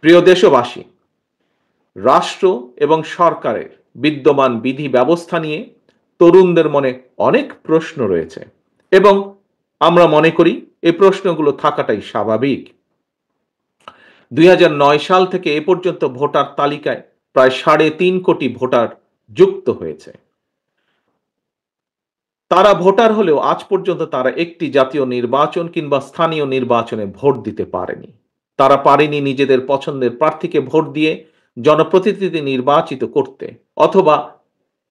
প্রিয় দেশবাসী, রাষ্ট্র এবং সরকারের বিদ্যমান বিধি ব্যবস্থা নিয়ে তরুণদের মনে অনেক প্রশ্ন রয়েছে এবং আমরা মনে করি এই প্রশ্নগুলো থাকাটাই স্বাভাবিক। 2009 সাল থেকে এ পর্যন্ত ভোটার তালিকায় প্রায় 3.5 কোটি ভোটার যুক্ত হয়েছে। তারা ভোটার হলেও আজ পর্যন্ত তারা একটি জাতীয় নির্বাচন কিংবা স্থানীয় নির্বাচনে ভোট দিতে পারেনি। তারা পারেনি নিজেদের পছন্দের প্রার্থীকে ভোট দিয়ে জনপ্রতিনিধি নির্বাচিত করতে, অথবা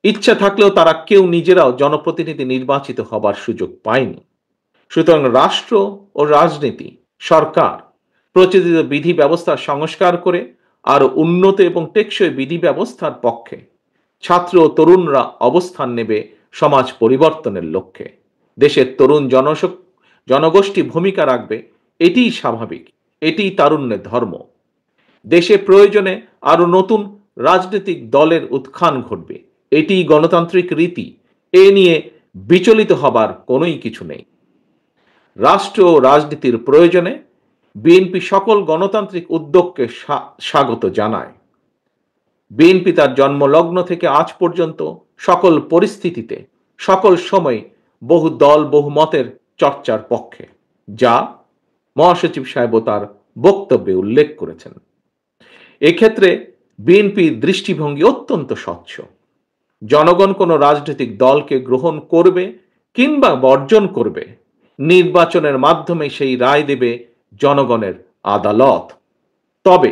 ইচ্ছা থাকলেও তারা কেউ নিজেরাও জনপ্রতিনিধি নির্বাচিত হবার সুযোগ পায়নি। সুতরাং রাষ্ট্র ও রাজনীতি, সরকার প্রচলিত বিধি ব্যবস্থার সংস্কার করে আরো উন্নত এবং টেকসই বিধি ব্যবস্থার পক্ষে ছাত্র ও তরুণরা অবস্থান নেবে সমাজ পরিবর্তনের লক্ষ্যে। দেশের তরুণ জনগোষ্ঠী ভূমিকা রাখবে, এটিই স্বাভাবিক, এটিই তারুণ্যের ধর্ম। দেশে প্রয়োজনে আরো নতুন রাজনৈতিক দলের উত্থান ঘটবে, এটিই গণতান্ত্রিক রীতি। এ নিয়ে বিচলিত হবার কোনোই কিছু নেই। রাষ্ট্র ও রাজনীতির প্রয়োজনে বিএনপি সকল গণতান্ত্রিক উদ্যোগকে স্বাগত জানায়। বিএনপি তার জন্মলগ্ন থেকে আজ পর্যন্ত সকল পরিস্থিতিতে, সকল সময় বহু দল বহু মতের চর্চার পক্ষে, যা মহাসচিব সাহেবও তার বক্তব্যে উল্লেখ করেছেন। এক্ষেত্রে বিএনপির দৃষ্টিভঙ্গি অত্যন্ত স্বচ্ছ। জনগণ কোনো রাজনৈতিক দলকে গ্রহণ করবে কিংবা বর্জন করবে, নির্বাচনের মাধ্যমে সেই রায় দেবে জনগণের আদালত। তবে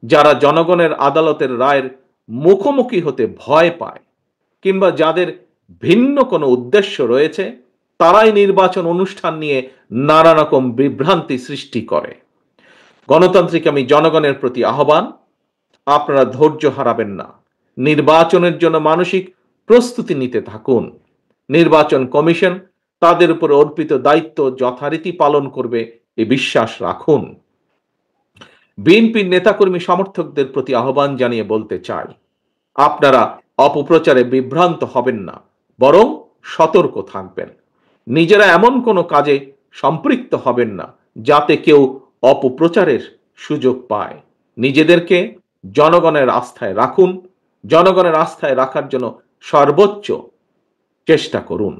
যারা জনগণের আদালতের রায়ের মুখোমুখি হতে ভয় পায় কিংবা যাদের ভিন্ন কোনো উদ্দেশ্য রয়েছে, তারাই নির্বাচন অনুষ্ঠান নিয়ে নানা রকম বিভ্রান্তি সৃষ্টি করে। গণতান্ত্রিক আমি জনগণের প্রতি আহ্বান, আপনারা ধৈর্য হারাবেন না। নির্বাচনের জন্য মানসিক প্রস্তুতি নিতে থাকুন। নির্বাচন কমিশন তাদের উপর অর্পিত দায়িত্ব যথারীতি পালন করবে, এ বিশ্বাস রাখুন। বিএনপির নেতাকর্মী সমর্থকদের প্রতি আহ্বান জানিয়ে বলতে চাই, আপনারা অপপ্রচারে বিভ্রান্ত হবেন না, বরং সতর্ক থাকবেন। নিজেরা এমন কোনো কাজে সম্পৃক্ত হবেন না যাতে কেউ অপপ্রচারের সুযোগ পায়। নিজেদেরকে জনগণের আস্থায় রাখুন, জনগণের আস্থায় রাখার জন্য সর্বোচ্চ চেষ্টা করুন।